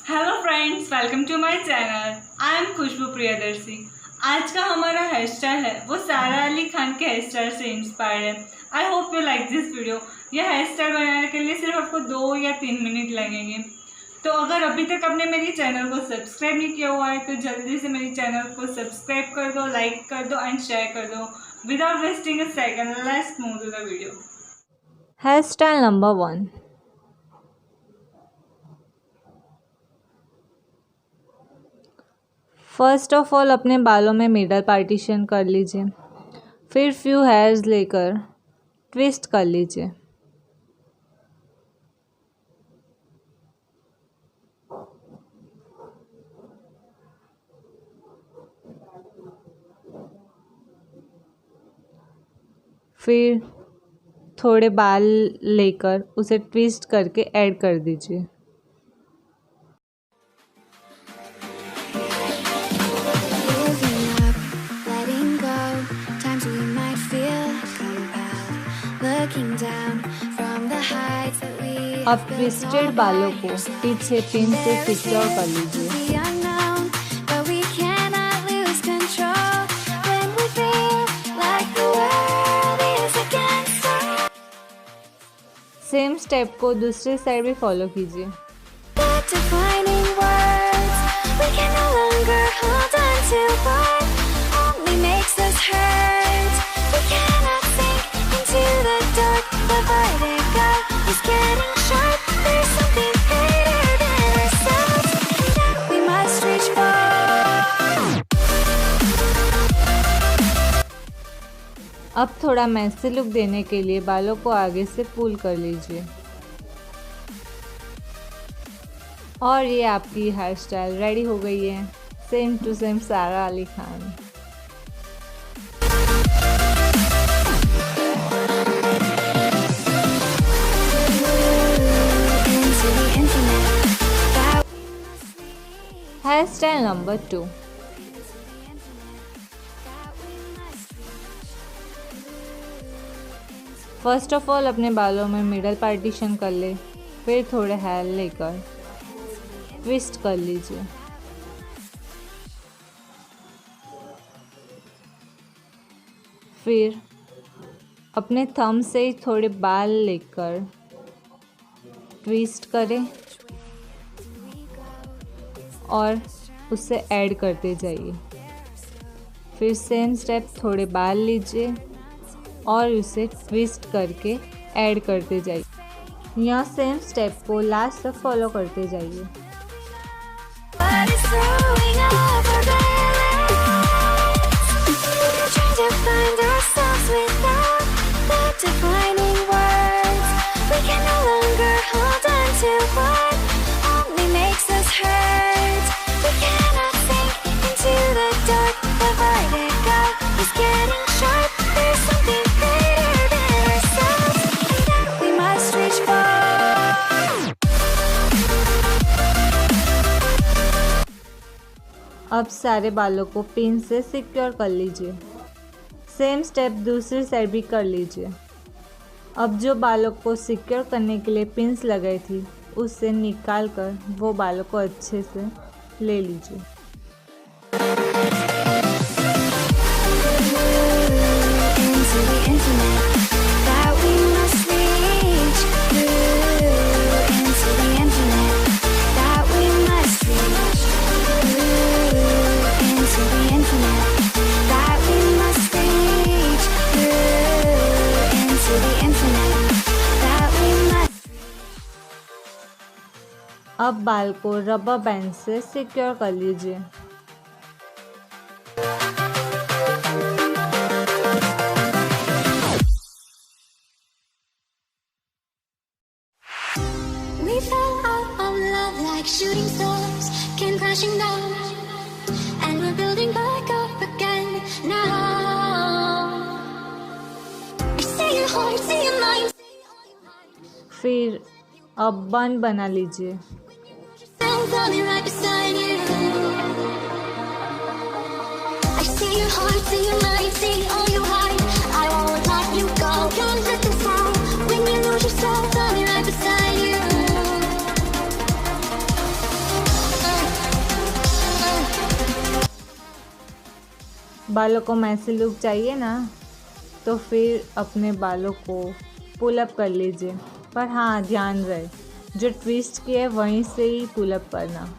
Hello friends, welcome to my channel. I am Khushboo Priyadarshi. आज का हमारा हेयर स्टाइल है वो सारा अली खान के हेयर स्टाइल से इंस्पायर्ड है। I hope you like this video. यह हेयर स्टाइल बनाने के लिए सिर्फ आपको 2 या 3 मिनट लगेंगे। तो अगर अभी तक आपने मेरी चैनल को सब्सक्राइब नहीं किया हुआ है तो जल्दी से मेरी चैनल को सब्सक्राइब कर दो, लाइक कर दो एंड शेयर कर दो। Without wasting a second, let's move to the video. Hair style number 1। First of all अपने बालों में मिडल पार्टीशन कर लीजिए। फिर फ्यू हेयर्स लेकर ट्विस्ट कर लीजिए। फिर थोड़े बाल लेकर उसे ट्विस्ट करके ऐड कर दीजिए। अब ट्विस्टेड बालों को पीछे पिन से सिक्योर कर लीजिए। सेम स्टेप को दूसरी साइड भी फॉलो कीजिए। अब थोड़ा मैसी लुक देने के लिए बालों को आगे से पुल कर लीजिए। और ये आपकी हेयर स्टाइल रेडी हो गई है, same to same Sara Ali Khan. Hair style number 2। First of all अपने बालों में मिडल पार्टीशन कर ले। फिर थोड़े हेयर लेकर ट्विस्ट कर लीजिए। फिर अपने थंब से ही थोड़े बाल लेकर ट्विस्ट करें और उसे ऐड करते जाइए। फिर सेम स्टेप थोड़े बाल लीजिए और उसे ट्विस्ट करके ऐड करते जाइए। यहाँ सेम स्टेप को लास्ट तक फॉलो करते जाइए। अब सारे बालों को पिन से सिक्योर कर लीजिए। सेम स्टेप दूसरी साइड भी कर लीजिए। अब जो बालों को सिक्योर करने के लिए पिन्स लगाई थी उससे निकाल कर वो बालों को अच्छे से ले लीजिए। अब बाल को रबर बैंड से सिक्योर कर लीजिए। We fell out of love like shooting stars, came crashing down, and we're building back up again now. I see your heart, see your mind. फिर अब बन बना लीजिए। Right beside you. I see your heart, see your mind, see all you hide. I won't let you go, can't let this fall. When you lose yourself, I'll be right beside you. बालों को Massey look चाहिए ना, तो फिर अपने बालों को pull up कर लीजिए। पर हाँ, ध्यान रहे जो ट्विस्ट किए वहीं से ही पुल अप करना।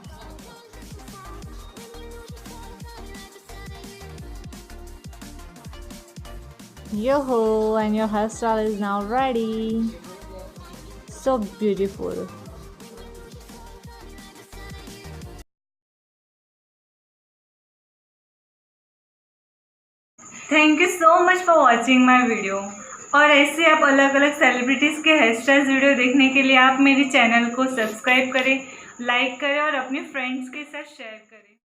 Yo-ho, and your hairstyle is now ready. So beautiful. Thank you so much for watching my video. और ऐसे आप अलग अलग सेलिब्रिटीज़ के हेयर स्टाइल्स वीडियो देखने के लिए आप मेरे चैनल को सब्सक्राइब करें, लाइक करें और अपने फ्रेंड्स के साथ शेयर करें।